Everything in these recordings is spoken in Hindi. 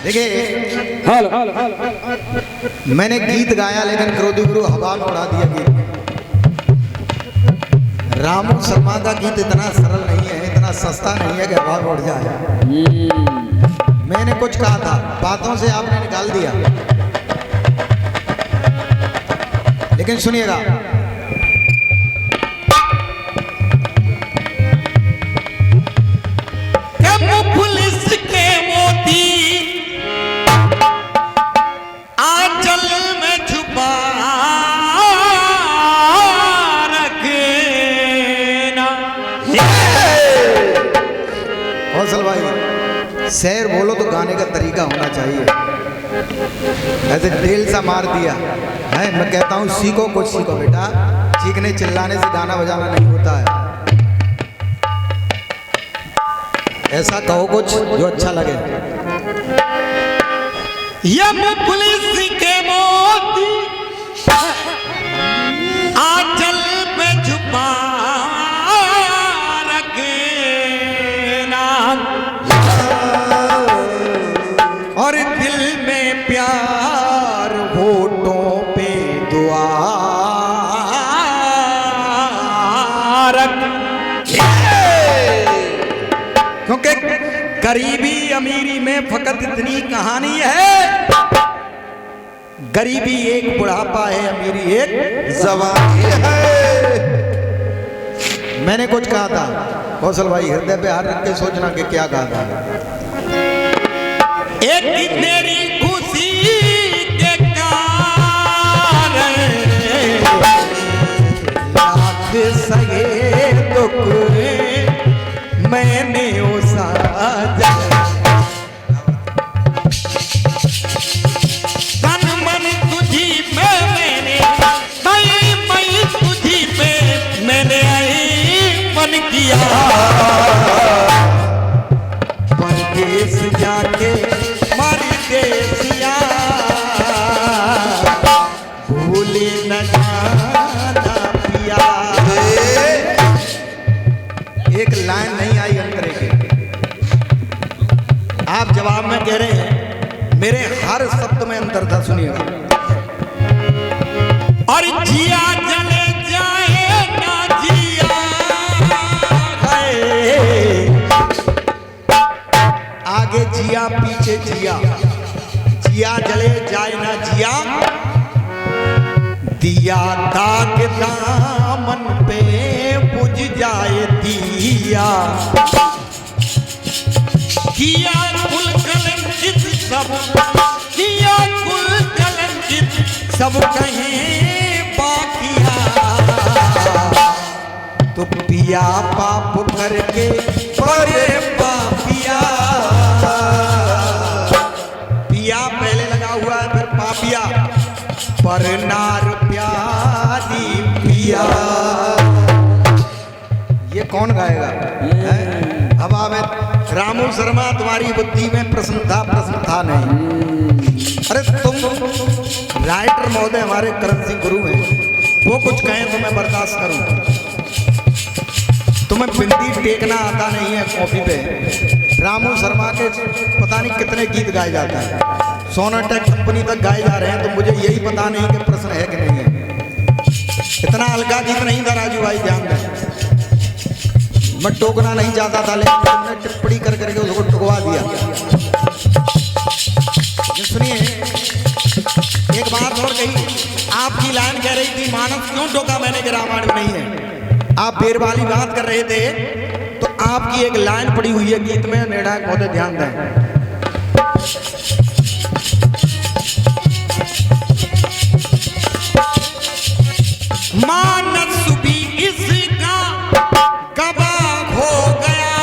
देखिए हेलो मैंने गीत गाया लेकिन क्रोधी गुरु हवा में उड़ा दिया गीत। रामू शर्मा का गीत इतना सरल नहीं है, इतना सस्ता नहीं है कि हवा में उड़ जाए। मैंने कुछ कहा था, बातों से आपने निकाल दिया। लेकिन सुनिएगा, पुलिस के मोती आंचल में छुपा रखना। हौसल भाई, शेर बोलो तो गाने का तरीका होना चाहिए। ऐसे ढेल सा मार दिया है। मैं कहता हूँ सीखो, कुछ सीखो बेटा। चीखने चिल्लाने से गाना बजाना नहीं होता है। ऐसा कहो कुछ जो अच्छा लगे। यम पुलिस के मोती आंचल पे छुपा रखना, और दिल में प्यार होठों पे दुआ रख। क्योंकि गरीबी अमीरी में फकत इतनी कहानी है, गरीबी एक बुढ़ापा है, अमीरी एक जवानी है। मैंने कुछ कहा था कौशल भाई, हृदय पे हाथ रख के सोचना कि क्या कहा था। एक तेरी खुशी के कारण लाख सगे दुख मैंने उसाजा, तन मन तुझी पे मैंने, मैं तुझी पे मैंने मन किया। परदेश जाके मर देसिया भूले न जाना पिया। एक लाइन नहीं आई अंतरे के, आप जवाब में कह रहे हैं, मेरे हर शब्द में अंतर था। सुनिएगा, और जिया जले जाए ना जिया है, आगे जिया पीछे जिया, जिया जले जाए ना जिया, दिया दाग दामन पे बुझ जाए दिया, किया कुल कलंकित सब, किया कुल कलंकित सब कहीं बाकिया। तो पिया पाप करके बड़े पापिया, पिया पहले लगा हुआ है फिर पापिया, पर नार प्यारी पिया। ये कौन गाएगा? अब आवे रामू शर्मा, तुम्हारी बुद्धि में प्रश्न था नहीं। अरे तुम राइटर महोदय हमारे करण सिंह गुरु हैं, वो कुछ कहें तो मैं बर्दाश्त करूं। तुम्हें बिंदी टेकना आता नहीं है कॉपी पे। रामू शर्मा के पता नहीं कितने गीत गाए जाते हैं, सोनाटेक कंपनी तक गाए जा रहे हैं, तो मुझे यही पता नहीं कि प्रश्न है कि नहीं है। इतना हल्का गीत नहीं था राजू भाई, ध्यान दें। मैं टोकना नहीं चाहता था, लेकिन तुमने टिप्पणी कर करके उसको टुकवा दिया। सुनिए, एक बात और कही, आपकी लाइन कह रही थी मानस क्यों टोका मैंने कि रामायण में नहीं है। आप बेर वाली बात कर रहे थे, तो आपकी एक लाइन पड़ी हुई है गीत में, निर्णायक महोदय ध्यान दें। मानस भी इसका गवाह हो गया।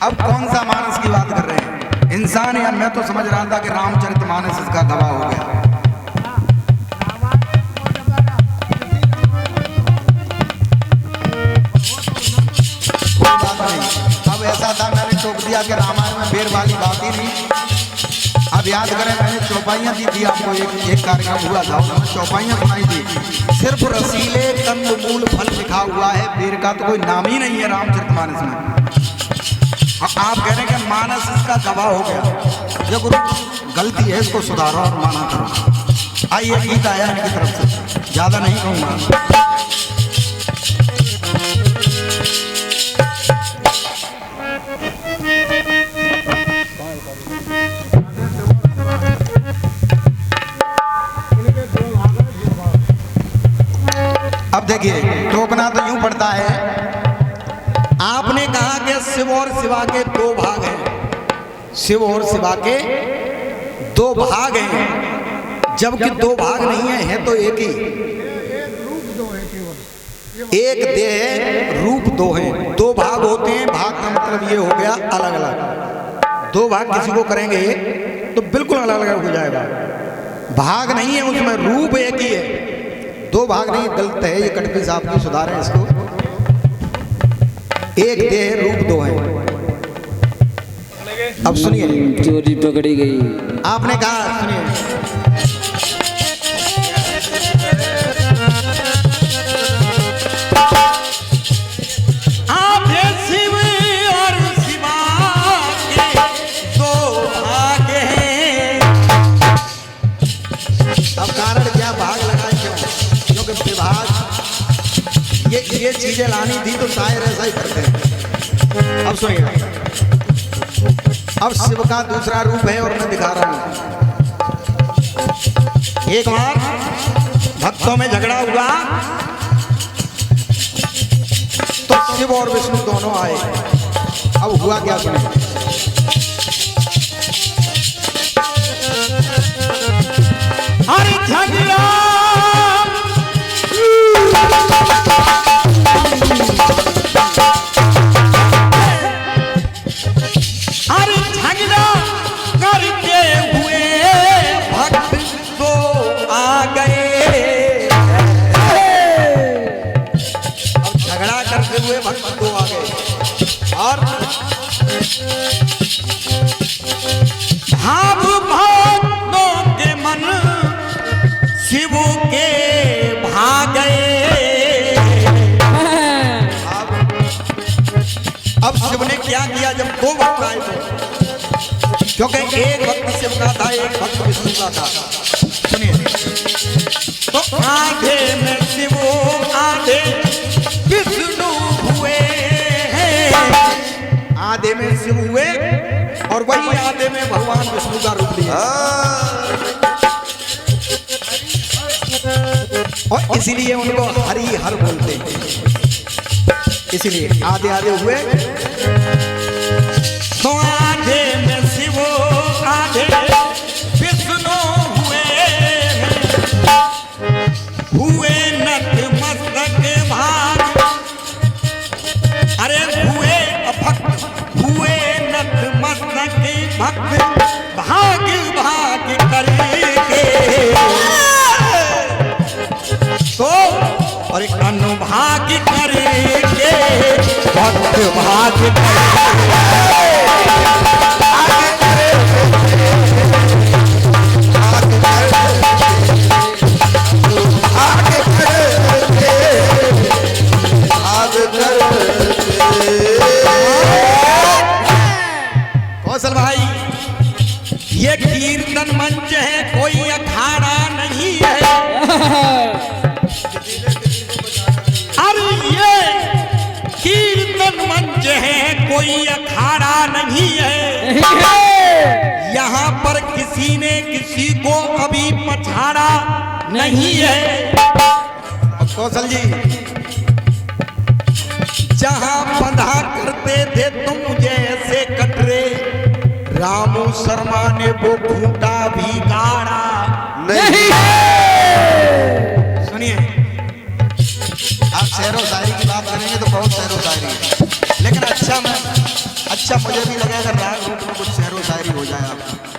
अब कौन सा मानस की बात कर रहे हैं? इंसान, या मैं तो समझ रहा था कि रामचरितमानस इसका गवाह हो गया। कोई बात नहीं, अब ऐसा था मैंने टोक दिया कि रामायण में बेर वाली बात ही नहीं। अब याद करें, मैंने चौपाइयाँ दी थी आपको, एक कार्यक्रम हुआ था, उसमें चौपाइयाँ सुनाई थी। सिर्फ रसीले कंद मूल फल लिखा हुआ है, बेर का तो कोई नाम ही नहीं है रामचरितमानस में। आप कह रहे हैं कि मानस इसका गवाह हो गया। ये गुरु गलती है, इसको सुधारो और माना करो। आइए गीत आया इनकी तरफ से, ज्यादा नहीं कहूँगा। अब देखिए टोकना तो यूं पड़ता है। आपने कहा कि शिव और शिवा के दो भाग हैं, शिव और शिवा के दो भाग हैं, जबकि दो भाग नहीं है तो एक ही, एक देह रूप दो हैं। दो भाग होते हैं, भाग का मतलब ये हो गया अलग अलग। दो भाग किसी को करेंगे तो बिल्कुल अलग अलग हो जाएगा। भाग नहीं है उसमें, रूप एक ही है, दो भाग नहीं। गलत है ये, कटपी साहब की सुधारें इसको। एक देह रूप दो है। अब सुनिए, चोरी पकड़ी गई। आपने कहा, सुनिए, आधे शिव और शिवा के दो भाग हैं। अब कारण क्या भाग लगाए क्यों? क्योंकि विभाग ये चीजें लानी थी तो शायर ऐसा ही करते हैं। अब सुनिए, अब शिव का दूसरा रूप है और मैं दिखा रहा हूं। एक बार भक्तों में झगड़ा हुआ तो शिव और विष्णु दोनों आए। अब हुआ क्या सुनिए, अरे झगड़ा करते हुए भक्त दो आ गए। अब झगड़ा करते हुए भक्त दो आ गए और भाव भक्तों के मन शिव के भागे। अब शिव ने क्या किया जब दो भक्त आए थे? क्योंकि एक भक्त शिव का था, एक भक्त विष्णु का था। सुनिए, तो आधे में शिव आधे विष्णु हुए हैं। आधे में शिव हुए और वही आधे में भगवान विष्णु का रूप लिया। और इसीलिए उनको हरि हर बोलते हैं। इसीलिए आधे आधे हुए। तो आधे में शिव आधे विष्णु हुए हैं। हुए नतमस्तक भाग, अरे हुए भक्त, हुए नतमस्तक भक्त भाग भाग करके। तो और एक अनुभाग करके भक्त भाग कौशल भाई, ये कीर्तन मंच है, कोई अखाड़ा नहीं है। अरे ये कीर्तन मंच है, कोई अखाड़ा नहीं है। यहाँ पर किसी ने किसी को अभी पछाड़ा नहीं है। कौशल जी, जहाँ बंधा करते थे तुम जैसे कटरे, रामू शर्मा ने वो खूंटा भी गाड़ा नहीं। सुनिए, आप शेरो शायरी की बात करेंगे तो बहुत शेरो शायरी है, लेकिन अच्छा मुझे भी लगा अगर राग रूप में कुछ शेरो शायरी हो जाए आपको।